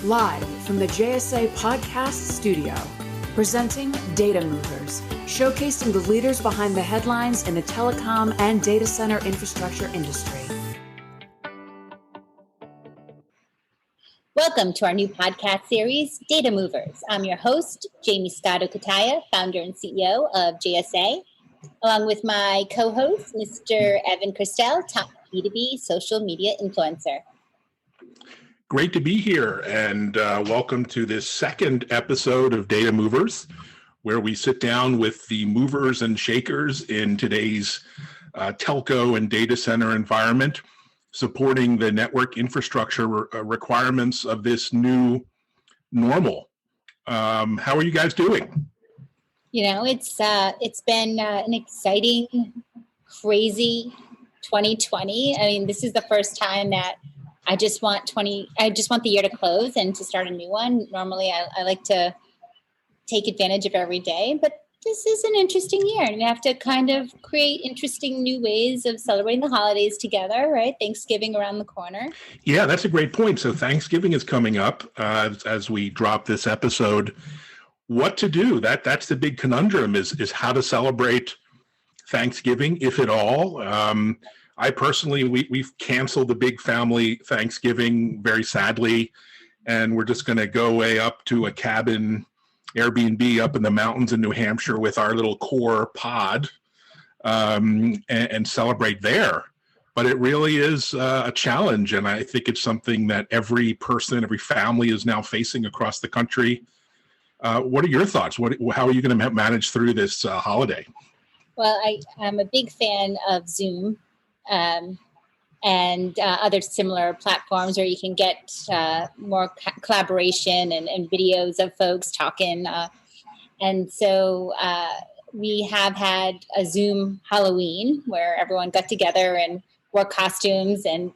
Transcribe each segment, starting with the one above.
Live from the JSA Podcast Studio, presenting Data Movers, showcasing the leaders behind the headlines in the telecom and data center infrastructure industry. Welcome to our new podcast series, Data Movers. I'm your host, Jamie Scotto-Kataya, founder and CEO of JSA, along with my co-host, Mr. Evan Christel, top B2B social media influencer. Great to be here, and welcome to this second episode of Data Movers, where we sit down with the movers and shakers in today's telco and data center environment, supporting the network infrastructure requirements of this new normal. How are you guys doing? You know, it's been an exciting, crazy 2020. I mean, this is the first time that I just want the year to close and to start a new one. Normally, I like to take advantage of every day, but this is an interesting year, and we have to kind of create interesting new ways of celebrating the holidays together, right? Thanksgiving around the corner. Yeah, that's a great point. So Thanksgiving is coming up as we drop this episode. What to do? That's the big conundrum is how to celebrate Thanksgiving, if at all. I personally, we've canceled the big family Thanksgiving very sadly, and we're just going to go way up to a cabin Airbnb up in the mountains in New Hampshire with our little core pod and celebrate there. But it really is a challenge, and I think it's something that every person, every family is now facing across the country. What are your thoughts? How are you going to manage through this holiday? Well, I'm a big fan of Zoom and other similar platforms where you can get more collaboration and videos of folks talking. And so we have had a Zoom Halloween where everyone got together and wore costumes. And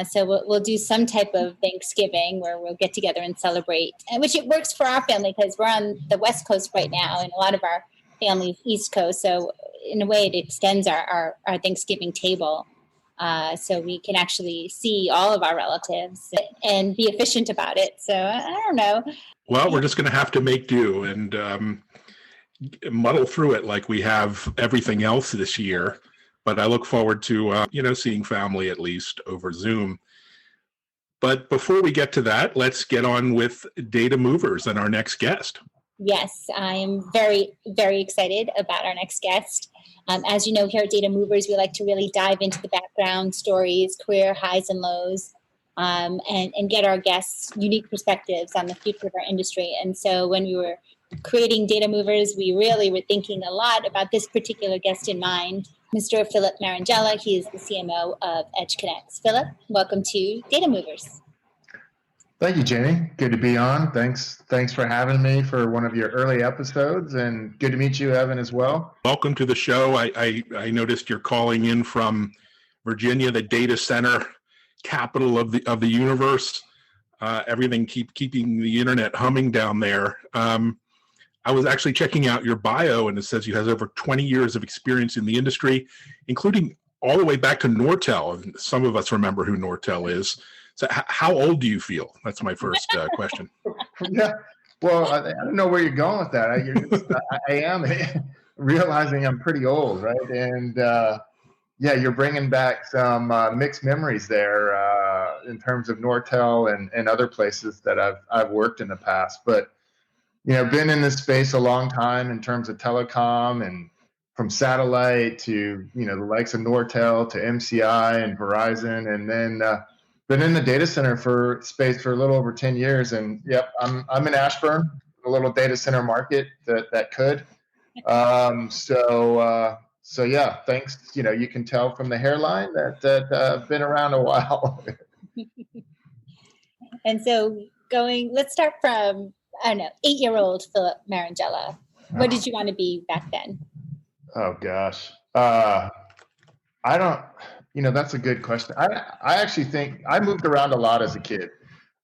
so we'll do some type of Thanksgiving where we'll get together and celebrate, which it works for our family because we're on the West Coast right now and a lot of our families East Coast. So in a way, it extends our Thanksgiving table. So we can actually see all of our relatives and be efficient about it. So I don't know. Well, we're just going to have to make do and muddle through it like we have everything else this year. But I look forward to, seeing family at least over Zoom. But before we get to that, let's get on with Data Movers and our next guest. Yes, I am very, very excited about our next guest. As you know, here at Data Movers, we like to really dive into the background stories, career highs and lows, and get our guests unique perspectives on the future of our industry. And so when we were creating Data Movers, we really were thinking a lot about this particular guest in mind, Mr. Phillip Marangella. He is the CMO of EdgeConneX. Phillip, welcome to Data Movers. Thank you, Jamie. Good to be on. Thanks for having me for one of your early episodes, and good to meet you, Evan, as well. Welcome to the show. I noticed you're calling in from Virginia, the data center capital of the universe. Everything keeping the internet humming down there. I was actually checking out your bio, and it says you have over 20 years of experience in the industry, including all the way back to Nortel. And some of us remember who Nortel is. So how old do you feel? That's my first question. Yeah, well, I don't know where you're going with that. I am realizing I'm pretty old, right? And you're bringing back some mixed memories there in terms of Nortel and other places that I've worked in the past. But been in this space a long time in terms of telecom, and from satellite to the likes of Nortel to MCI and Verizon, and then been in the data center space for a little over 10 years. And yep, I'm in Ashburn, a little data center market that could. So yeah, thanks. You can tell from the hairline that I've been around a while. And so let's start from, 8-year-old Phillip Marangella. What did you want to be back then? Oh gosh. I don't, that's a good question. I actually think I moved around a lot as a kid.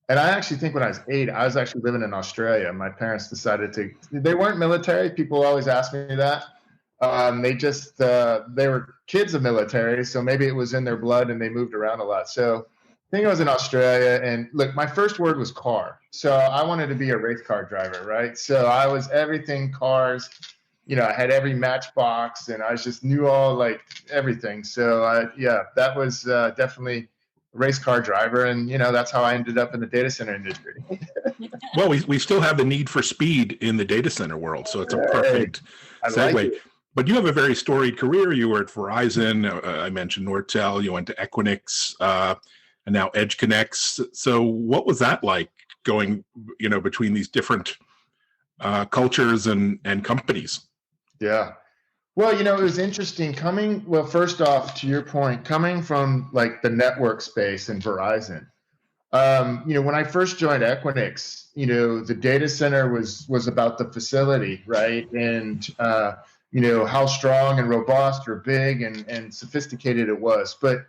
And I actually think when I was 8, I was actually living in Australia. My parents decided they weren't military. People always ask me that. They were kids of military. So maybe it was in their blood and they moved around a lot. So think I was in Australia, and look, my first word was car. So I wanted to be a race car driver, right? So I was everything cars. I had every Matchbox, and I just knew all like everything. So yeah, that was definitely a race car driver, and that's how I ended up in the data center industry. Well, we still have the need for speed in the data center world, so it's a perfect segue. Like but you have a very storied career. You were at Verizon. I mentioned Nortel. You went to EdgeConneX, and now EdgeConneX. So what was that like going, between these different cultures and companies? Yeah. Well, it was interesting first off, to your point, coming from like the network space and Verizon. When I first joined Equinix, the data center was about the facility, right? And how strong and robust or big and sophisticated it was. But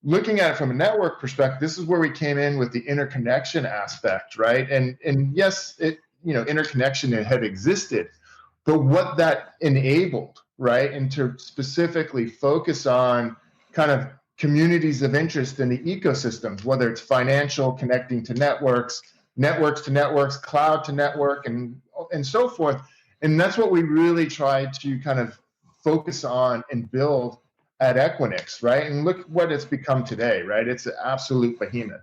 looking at it from a network perspective, this is where we came in with the interconnection aspect, right? And yes, interconnection had existed, but what that enabled, right? And to specifically focus on kind of communities of interest in the ecosystems, whether it's financial, connecting to networks, networks to networks, cloud to network, and so forth. And that's what we really tried to kind of focus on and build at Equinix, right? And look what it's become today, right? It's an absolute behemoth.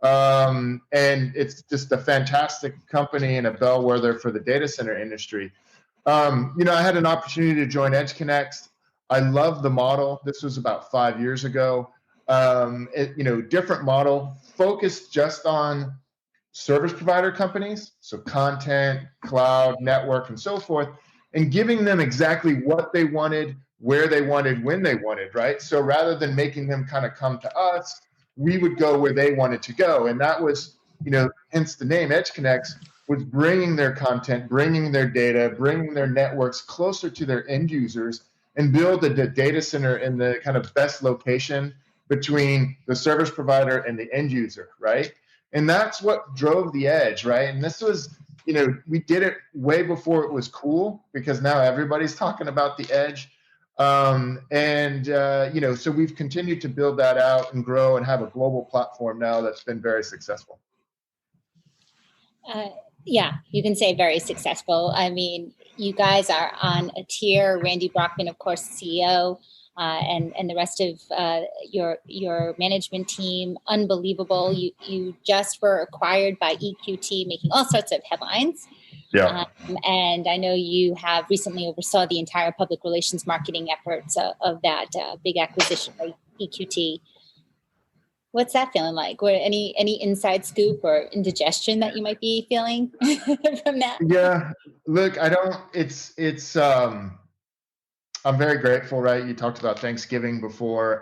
And it's just a fantastic company and a bellwether for the data center industry. I had an opportunity to join EdgeConneX. I love the model. This was about 5 years ago. Different model, focused just on service provider companies, so content, cloud, network, and so forth, and giving them exactly what they wanted, where they wanted, when they wanted, right? So rather than making them kind of come to us, we would go where they wanted to go. And that was, hence the name EdgeConneX, was bringing their content, bringing their data, bringing their networks closer to their end users, and build the data center in the kind of best location between the service provider and the end user, right? And that's what drove the edge, right? And this was, we did it way before it was cool, because now everybody's talking about the edge. So we've continued to build that out and grow and have a global platform now that's been very successful. Yeah, you can say very successful. I mean, you guys are on a tier. Randy Brockman, of course, CEO, and the rest of your management team, unbelievable. You just were acquired by EQT, making all sorts of headlines. Yeah. And I know you have recently oversaw the entire public relations marketing efforts of that big acquisition by EQT. What's that feeling like? Or any inside scoop or indigestion that you might be feeling from that? Yeah, look, I'm very grateful, right? You talked about Thanksgiving before.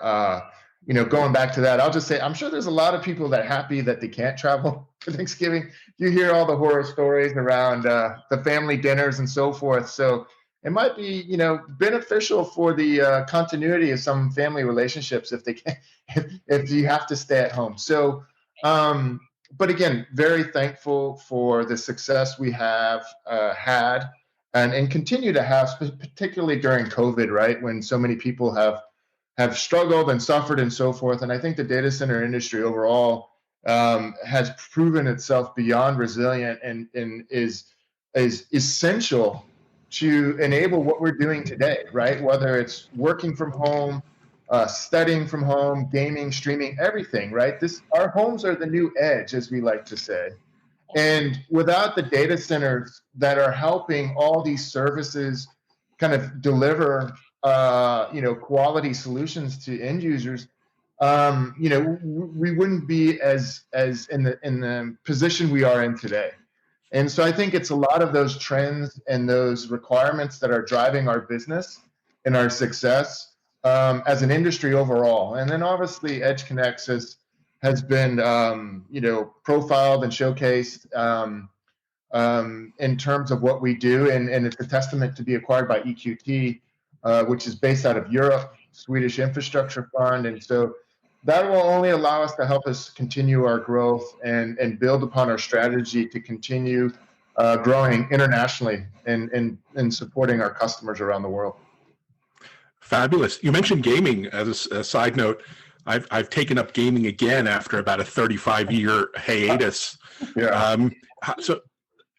Going back to that, I'll just say, I'm sure there's a lot of people that are happy that they can't travel for Thanksgiving. You hear all the horror stories around the family dinners and so forth. So it might be, beneficial for the continuity of some family relationships if they can, if you have to stay at home. So, but again, very thankful for the success we have had and continue to have, particularly during COVID, right, when so many people have struggled and suffered and so forth. And I think the data center industry overall has proven itself beyond resilient and is essential to enable what we're doing today, right? Whether it's working from home, studying from home, gaming, streaming, everything, right? Our homes are the new edge, as we like to say. And without the data centers that are helping all these services kind of deliver, quality solutions to end users, we wouldn't be as in the position we are in today. And so I think it's a lot of those trends and those requirements that are driving our business and our success as an industry overall. And then obviously EdgeConneX has been, profiled and showcased in terms of what we do. And it's a testament to be acquired by EQT, which is based out of Europe, Swedish infrastructure fund. And so that will only allow us to help us continue our growth and build upon our strategy to continue growing internationally and supporting our customers around the world. Fabulous. You mentioned gaming as a side note. I've taken up gaming again after about a 35-year hiatus. Yeah. So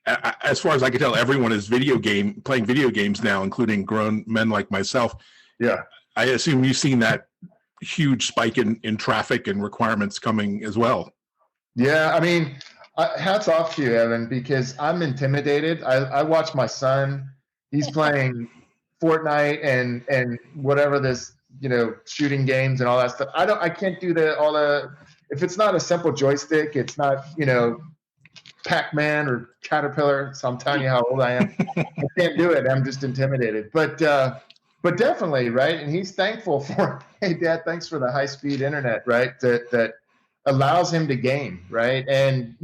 as far as I can tell, everyone is playing video games now, including grown men like myself. Yeah. I assume you've seen that huge spike in traffic and requirements coming as well. Yeah, I mean, hats off to you, Evan, because I'm intimidated. I watch my son; he's playing Fortnite and whatever this, shooting games and all that stuff. I can't do if it's not a simple joystick, it's not, Pac-Man or Caterpillar. So I'm telling you how old I am. I can't do it. I'm just intimidated. But definitely, right? And he's thankful for, hey, Dad, thanks for the high-speed internet, right? That allows him to game, right? And,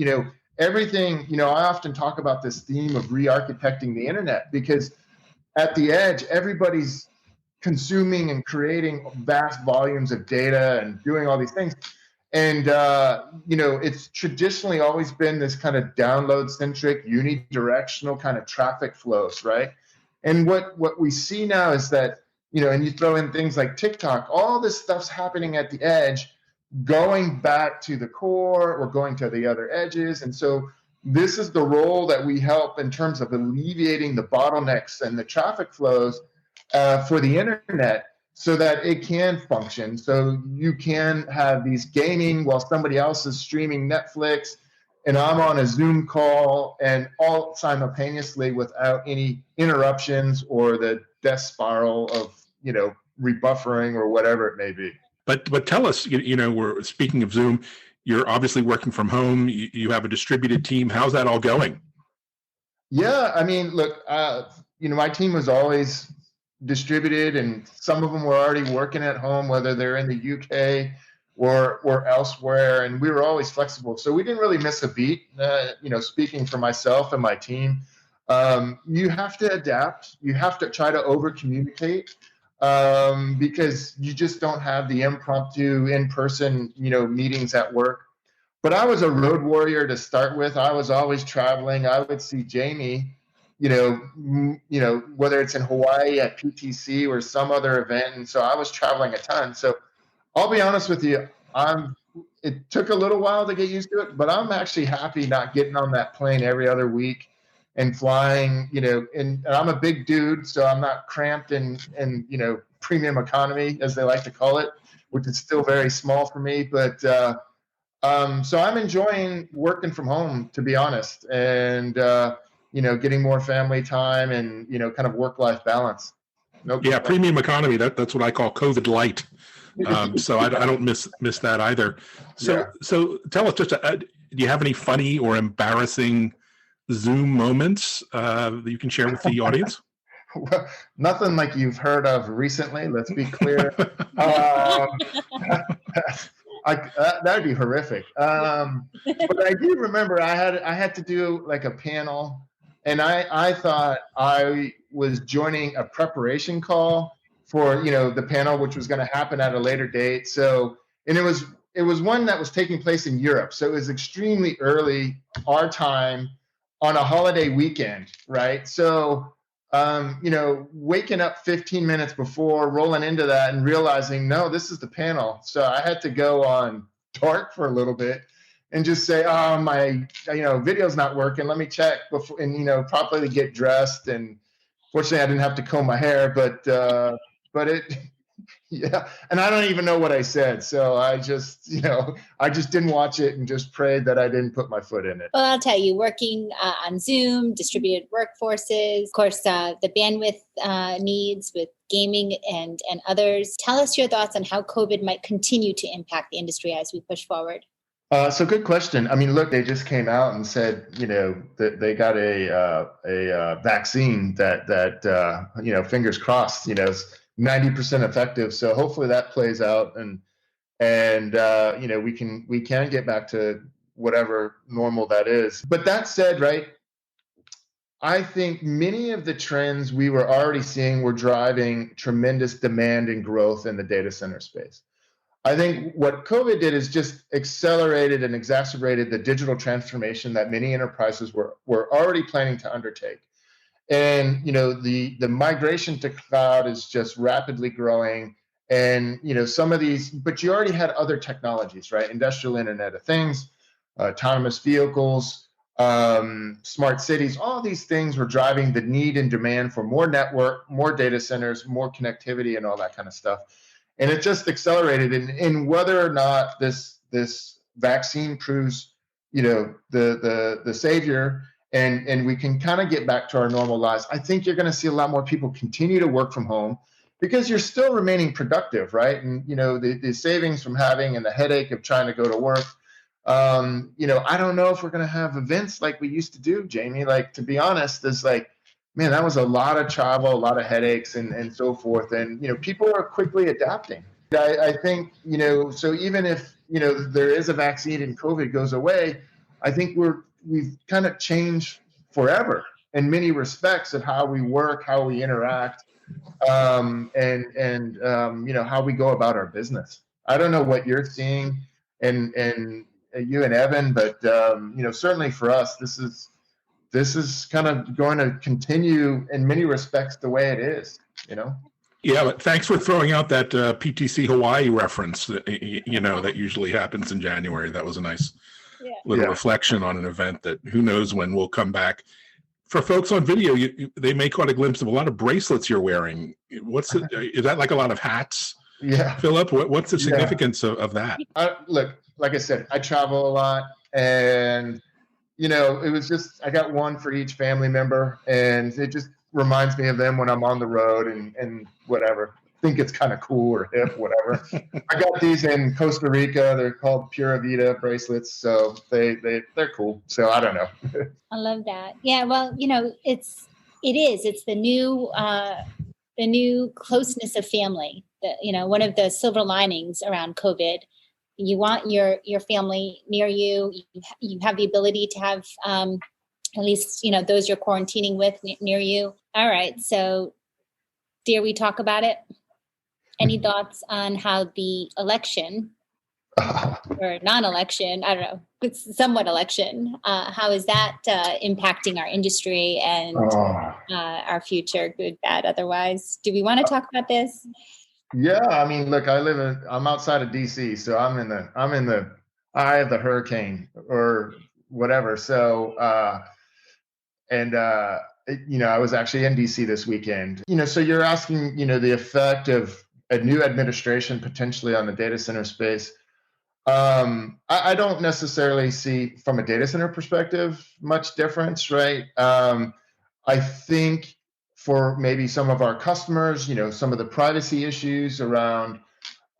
everything, I often talk about this theme of re-architecting the internet, because at the edge, everybody's consuming and creating vast volumes of data and doing all these things. And, it's traditionally always been this kind of download-centric, unidirectional kind of traffic flows, right? And what we see now is that, and you throw in things like TikTok, all this stuff's happening at the edge, going back to the core or going to the other edges. And so this is the role that we help in terms of alleviating the bottlenecks and the traffic flows for the internet, so that it can function. So you can have these gaming while somebody else is streaming Netflix, and I'm on a Zoom call, and all simultaneously without any interruptions or the death spiral of, rebuffering or whatever it may be. But tell us, we're speaking of Zoom. You're obviously working from home. You have a distributed team. How's that all going? Yeah, I mean, look, my team was always distributed, and some of them were already working at home, whether they're in the UK or elsewhere, and we were always flexible. So we didn't really miss a beat. Speaking for myself and my team, you have to adapt. You have to try to over-communicate, because you just don't have the impromptu in-person, meetings at work. But I was a road warrior to start with. I was always traveling. I would see Jamie, whether it's in Hawaii at PTC or some other event. And so I was traveling a ton. So I'll be honest with you, it took a little while to get used to it, but I'm actually happy not getting on that plane every other week and flying, and I'm a big dude, so I'm not cramped in premium economy, as they like to call it, which is still very small for me. But so I'm enjoying working from home, to be honest, and getting more family time and kind of work-life balance. Yeah, premium economy. That's what I call COVID light. So I don't miss that either. So tell us, just do you have any funny or embarrassing Zoom moments that you can share with the audience? Well, nothing like you've heard of recently. Let's be clear. That'd be horrific. But I do remember I had to do like a panel, and I thought I was joining a preparation call for the panel, which was going to happen at a later date. So, and it was one that was taking place in Europe, so it was extremely early our time on a holiday weekend, right? So, waking up 15 minutes before, rolling into that and realizing, no, this is the panel. So I had to go on dark for a little bit and just say, oh, my, video's not working. Let me check before, and, properly get dressed. And fortunately I didn't have to comb my hair, but it, yeah. And I don't even know what I said. So I just didn't watch it and just prayed that I didn't put my foot in it. Well, I'll tell you, working on Zoom, distributed workforces, of course, the bandwidth needs with gaming and others. Tell us your thoughts on how COVID might continue to impact the industry as we push forward. So good question. I mean, look, they just came out and said, that they got a vaccine that fingers crossed, 90% effective. So hopefully that plays out, and we can get back to whatever normal that is. But that said, right, I think many of the trends we were already seeing were driving tremendous demand and growth in the data center space. I think what COVID did is just accelerated and exacerbated the digital transformation that many enterprises were already planning to undertake. And the migration to cloud is just rapidly growing, And, some of these, but you already had other technologies, right? Industrial Internet of Things, autonomous vehicles, smart cities, all these things were driving the need and demand for more network, more data centers, more connectivity, and all that kind of stuff. And it just accelerated. And whether or not this vaccine proves, the savior, and we can kind of get back to our normal lives, I think you're going to see a lot more people continue to work from home, because you're still remaining productive, right? And, the savings from having and the headache of trying to go to work, I don't know if we're going to have events like we used to do, Jamie. Like, to be honest, there's man, that was a lot of travel, a lot of headaches and so forth. And, people are quickly adapting. I think, so even if, there is a vaccine and COVID goes away, I think we've kind of changed forever in many respects of how we work, how we interact, and how we go about our business. I don't know what you're seeing and you and Evan, but certainly for us, this is kind of going to continue in many respects the way it is. Yeah, but thanks for throwing out that PTC Hawaii reference. That usually happens in January. That was a nice little reflection on an event that who knows when will come back. For folks on video, they may caught a glimpse of a lot of bracelets you're wearing. Is that like a lot of hats? Yeah. Philip, what's the significance of that? Look, like I said, I travel a lot, and, it was just, I got one for each family member, and it just reminds me of them when I'm on the road and whatever. I think it's kind of cool or hip, whatever. I got these in Costa Rica. They're called Pura Vida bracelets. So they're cool. So I don't know. I love that. Yeah. Well, it's the new closeness of family. One of the silver linings around COVID. You want your family near you. You have the ability to have at least those you're quarantining with near you. All right. So, dare we talk about it? Any thoughts on how the election or non-election, I don't know, it's somewhat election, how is that impacting our industry and our future, good, bad, otherwise? Do we want to talk about this? Yeah, I mean, look, I'm outside of DC, so I'm in the eye of the hurricane or whatever. So, I was actually in DC this weekend. So you're asking, the effect of a new administration potentially on the data center space. I don't necessarily see from a data center perspective much difference, right? I think for maybe some of our customers, some of the privacy issues around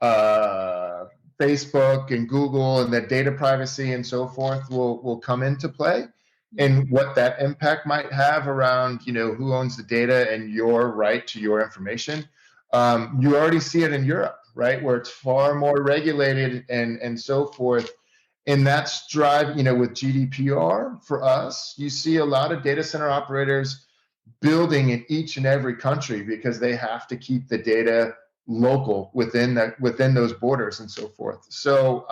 Facebook and Google and that data privacy and so forth will come into play, and what that impact might have around, who owns the data and your right to your information. You already see it in Europe, right, where it's far more regulated and so forth. And that's with GDPR for us, you see a lot of data center operators building in each and every country because they have to keep the data local within those borders and so forth. So,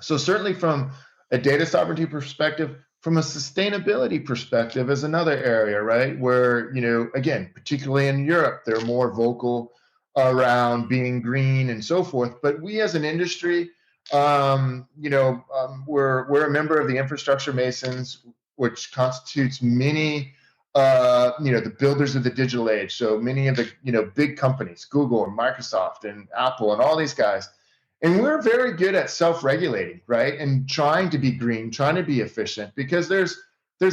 so certainly from a data sovereignty perspective, from a sustainability perspective is another area, right? Where, again, particularly in Europe, they're more vocal around being green and so forth. But we as an industry, we're a member of the Infrastructure Masons, which constitutes many, the builders of the digital age. So many of the, big companies, Google and Microsoft and Apple and all these guys. And we're very good at self-regulating, right? And trying to be green, trying to be efficient, because there's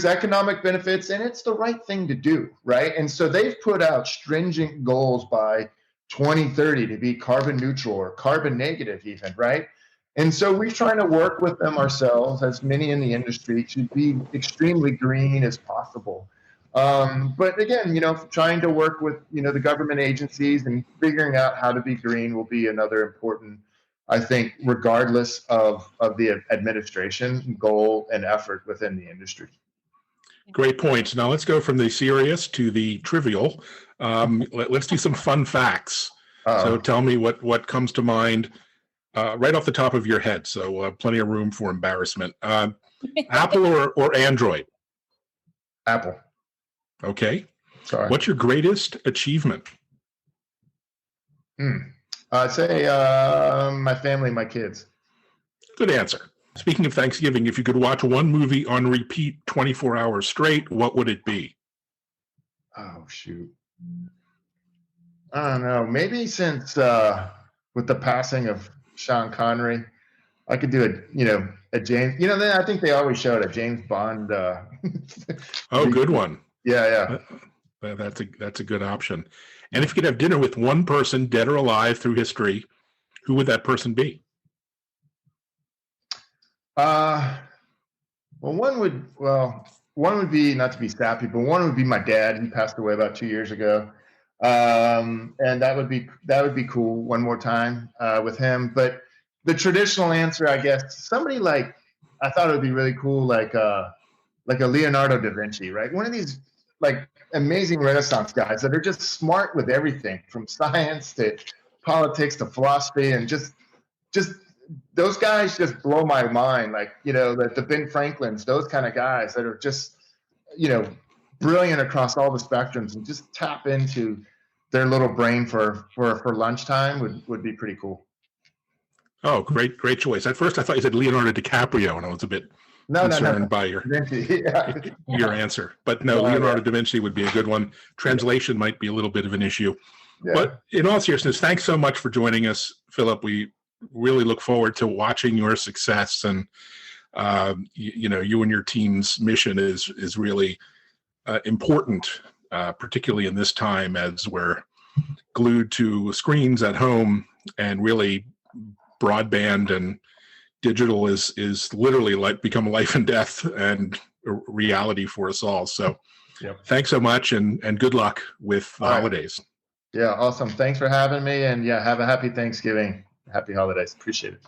economic benefits and it's the right thing to do, right? And so they've put out stringent goals by 2030 to be carbon neutral or carbon negative even, right? And so we're trying to work with them ourselves, as many in the industry, to be extremely green as possible. But again, trying to work with, the government agencies and figuring out how to be green will be another important, I think, regardless of the administration goal and effort within the industry. Great points. Now let's go from the serious to the trivial. Let's do some fun facts. So tell me what comes to mind right off the top of your head. So plenty of room for embarrassment. Apple or Android? Apple. Okay. Sorry. What's your greatest achievement? I'd say my family, my kids. Good answer. Speaking of Thanksgiving, if you could watch one movie on repeat 24 hours straight, what would it be? Oh, shoot. I don't know. Maybe since with the passing of Sean Connery, I could do a James. I think they always showed a James Bond. Oh, good one. Yeah. That's a good option. And if you could have dinner with one person, dead or alive, through history, who would that person be? One would be, not to be sappy, but one would be my dad. He passed away about 2 years ago. And that would be cool one more time with him. But the traditional answer, I guess, somebody like, I thought it would be really cool, like a Leonardo da Vinci, right? One of these like amazing Renaissance guys that are just smart with everything, from science to politics to philosophy, and just those guys just blow my mind. Like, the Ben Franklins, those kind of guys that are just, brilliant across all the spectrums, and just tap into their little brain for lunchtime would be pretty cool. Oh, great choice. At first, I thought you said Leonardo DiCaprio, and I was a bit concerned by your answer. But no, Leonardo da Vinci would be a good one. Translation might be a little bit of an issue. Yeah. But in all seriousness, thanks so much for joining us, Philip. We really look forward to watching your success, and you and your team's mission is really important, particularly in this time as we're glued to screens at home, and really broadband and digital is literally like become life and death and a reality for us all. So Thanks so much, and good luck with the holidays. Yeah, awesome. Thanks for having me, and have a happy Thanksgiving. Happy holidays. Appreciate it.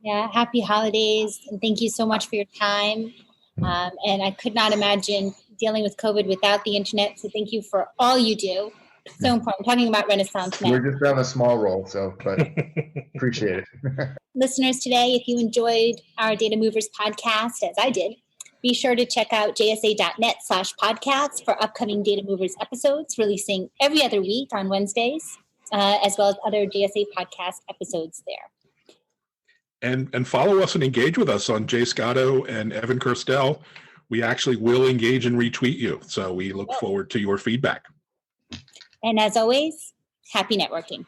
Yeah, happy holidays. And thank you so much for your time. And I could not imagine dealing with COVID without the internet. So thank you for all you do. So important. I'm talking about Renaissance now. We're just on a small roll, but appreciate it. Listeners, today, if you enjoyed our Data Movers podcast, as I did, be sure to check out jsa.net/podcasts for upcoming Data Movers episodes, releasing every other week on Wednesdays, as well as other JSA podcast episodes there. And follow us and engage with us on Jay Scotto and Evan Kirstel. We actually will engage and retweet you. So we look forward to your feedback. And as always, happy networking.